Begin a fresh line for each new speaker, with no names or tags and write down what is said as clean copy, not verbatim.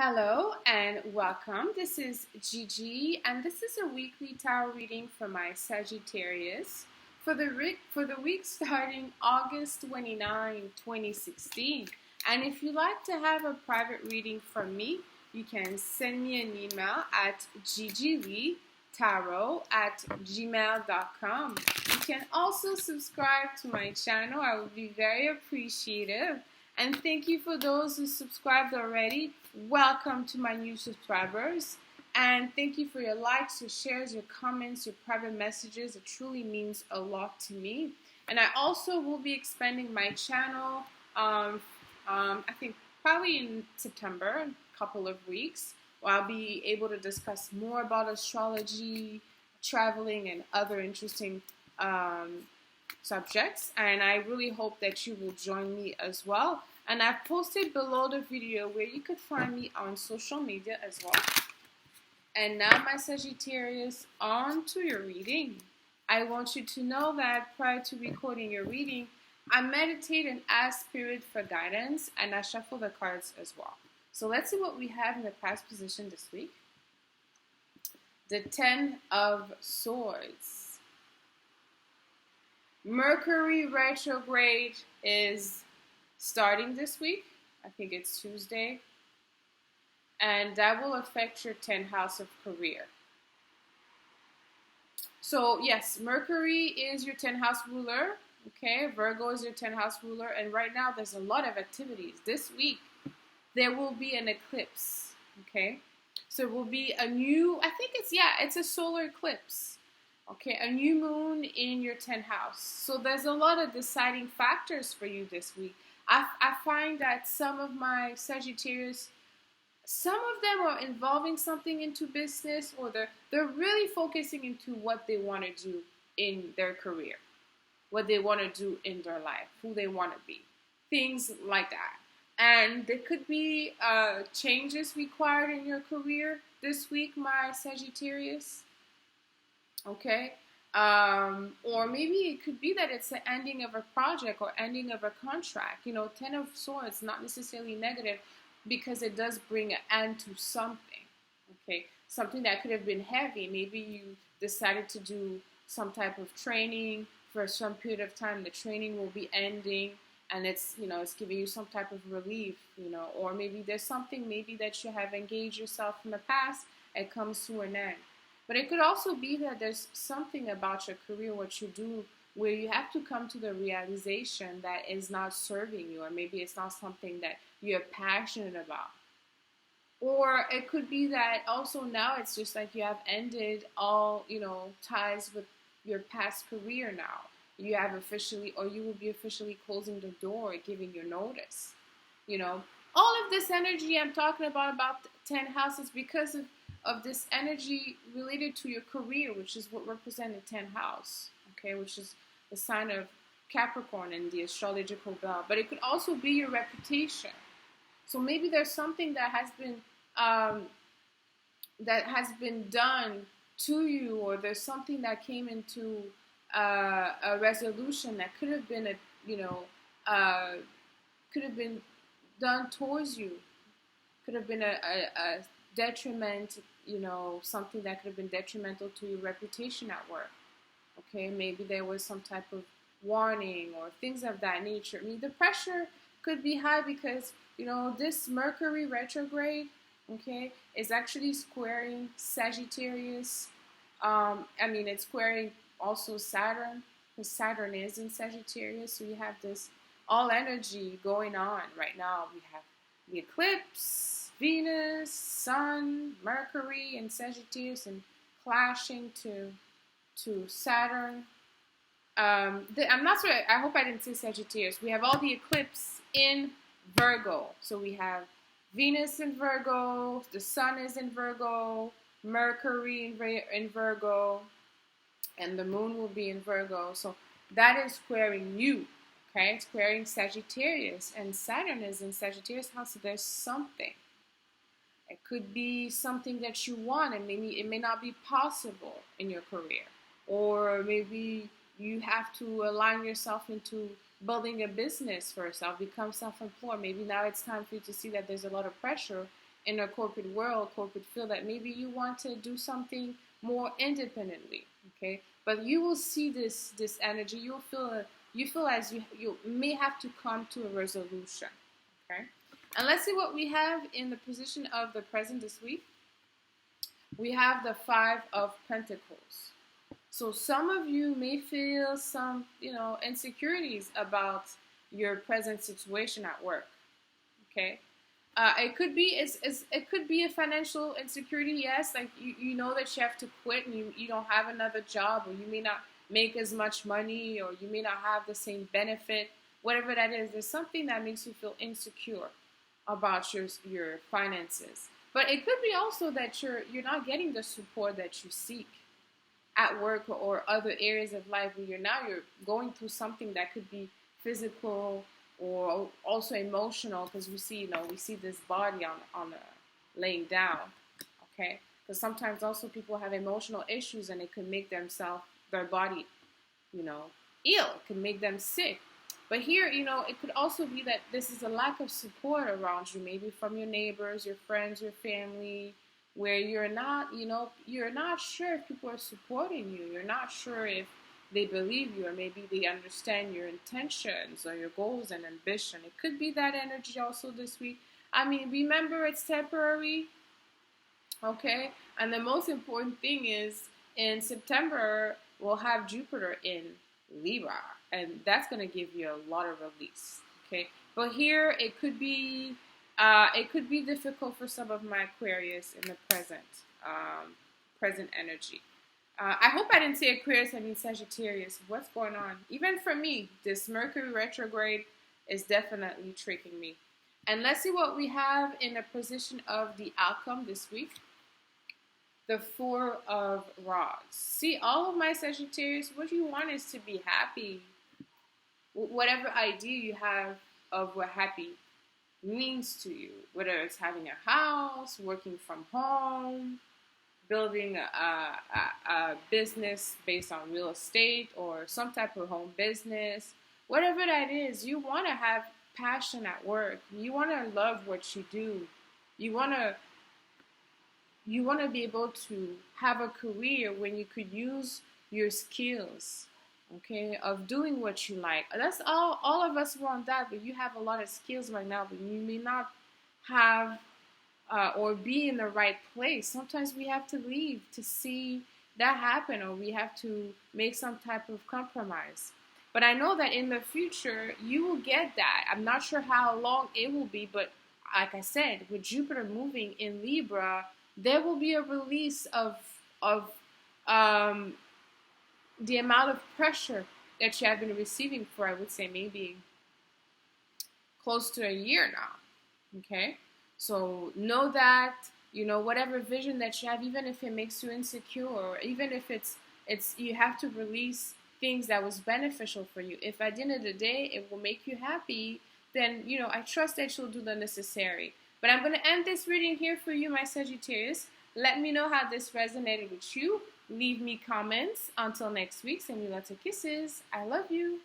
Hello and welcome. This is Gigi, and this is a weekly tarot reading for my Sagittarius for the week starting August 29, 2016. And if you'd like to have a private reading from me, you can send me an email at gigileetarot@gmail.com. You can also subscribe to my channel. I would be very appreciative. And thank you for those who subscribed already. Welcome to my new subscribers. And thank you for your likes, your shares, your comments, your private messages. It truly means a lot to me. And I also will be expanding my channel, I think probably in September, a couple of weeks, where I'll be able to discuss more about astrology, traveling, and other interesting subjects. And I really hope that you will join me as well. And I've posted below the video where you could find me on social media as well. And now, my Sagittarius, on to your reading. I want you to know that prior to recording your reading, I meditate and ask Spirit for guidance, and I shuffle the cards as well. So let's see what we have in the past position this week. The Ten of Swords. Mercury retrograde is starting this week. I think it's Tuesday. And that will affect your 10th house of career. So yes, Mercury is your 10th house ruler. Okay, Virgo is your 10th house ruler. And right now there's a lot of activities. This week there will be an eclipse. Okay, so it will be a new, I think it's a solar eclipse. Okay, a new moon in your 10th house. So there's a lot of deciding factors for you this week. I find that some of my Sagittarius, some of them are involving something into business, or they're really focusing into what they want to do in their career, what they want to do in their life, who they want to be, things like that. And there could be changes required in your career this week, my Sagittarius. Okay, or maybe it could be that it's the ending of a project or ending of a contract. You know, Ten of Swords, not necessarily negative, because it does bring an end to something. Okay, something that could have been heavy. Maybe you decided to do some type of training for some period of time. The training will be ending, and it's giving you some type of relief. Or maybe there's something maybe that you have engaged yourself in the past. It comes to an end. But it could also be that there's something about your career, what you do, where you have to come to the realization that is not serving you, or maybe it's not something that you're passionate about. Or it could be that also now it's just like you have ended all, ties with your past career now. You have officially, or you will be officially closing the door, giving your notice. All of this energy I'm talking about 10 houses, because of this energy related to your career, which is what represents the 10th house, okay, which is the sign of Capricorn in the astrological bell. But it could also be your reputation. So maybe there's something that has been done to you, or there's something that came into a resolution that could have been could have been done towards you, could have been a detriment, something that could have been detrimental to your reputation at work. Okay, maybe there was some type of warning or things of that nature. I mean, the pressure could be high because, this Mercury retrograde, okay, is actually squaring Sagittarius. It's squaring also Saturn, because Saturn is in Sagittarius. So you have this all energy going on right now. We have the eclipse, Venus, Sun, Mercury, and Sagittarius, and clashing to Saturn. I'm not sure. I hope I didn't say Sagittarius. We have all the eclipse in Virgo. So we have Venus in Virgo, the Sun is in Virgo, Mercury in Virgo, and the Moon will be in Virgo. So that is squaring you. Okay, it's squaring Sagittarius, and Saturn is in Sagittarius house. So there's something. It could be something that you want, and maybe it may not be possible in your career. Or maybe you have to align yourself into building a business for yourself, become self-employed. Maybe now it's time for you to see that there's a lot of pressure in a corporate world, corporate field, that maybe you want to do something more independently, okay? But you will see this energy. You feel as you may have to come to a resolution, okay? And let's see what we have in the position of the present this week. We have the Five of Pentacles. So some of you may feel some, insecurities about your present situation at work, okay? It could be it could be a financial insecurity, yes. Like you know that you have to quit and you don't have another job, or you may not make as much money, or you may not have the same benefit. Whatever that is, there's something that makes you feel insecure about your finances. But it could be also that you're not getting the support that you seek at work or other areas of life, where you're going through something that could be physical or also emotional, because we see this body on laying down, okay? Because sometimes also people have emotional issues, and it could make their body, ill. It can make them sick. But here, it could also be that this is a lack of support around you, maybe from your neighbors, your friends, your family, where you're not sure if people are supporting you. You're not sure if they believe you, or maybe they understand your intentions or your goals and ambition. It could be that energy also this week. I mean, remember, it's temporary, okay? And the most important thing is, in September, we'll have Jupiter in Libra, and that's going to give you a lot of release, okay? But here, it could be difficult for some of my Aquarius in the present energy. I hope I didn't say Aquarius, I mean Sagittarius. What's going on? Even for me, this Mercury retrograde is definitely tricking me. And let's see what we have in the position of the outcome this week. The Four of Rods. See, all of my Sagittarius, what you want is to be happy. Whatever idea you have of what happy means to you, whether it's having a house, working from home, building a business based on real estate, or some type of home business, whatever that is, you want to have passion at work. You want to love what you do. You want to be able to have a career when you could use your skills, okay, of doing what you like. That's all of us want that, but you have a lot of skills right now, but you may not have or be in the right place. Sometimes we have to leave to see that happen, or we have to make some type of compromise. But I know that in the future, you will get that. I'm not sure how long it will be, but like I said, with Jupiter moving in Libra, there will be a release of the amount of pressure that you have been receiving for, I would say, maybe close to a year now, okay? So know that, whatever vision that you have, even if it makes you insecure, or even if it's you have to release things that was beneficial for you. If at the end of the day it will make you happy, then, I trust that you'll do the necessary. But I'm going to end this reading here for you, my Sagittarius. Let me know how this resonated with you. Leave me comments. Until next week, send me lots of kisses. I love you.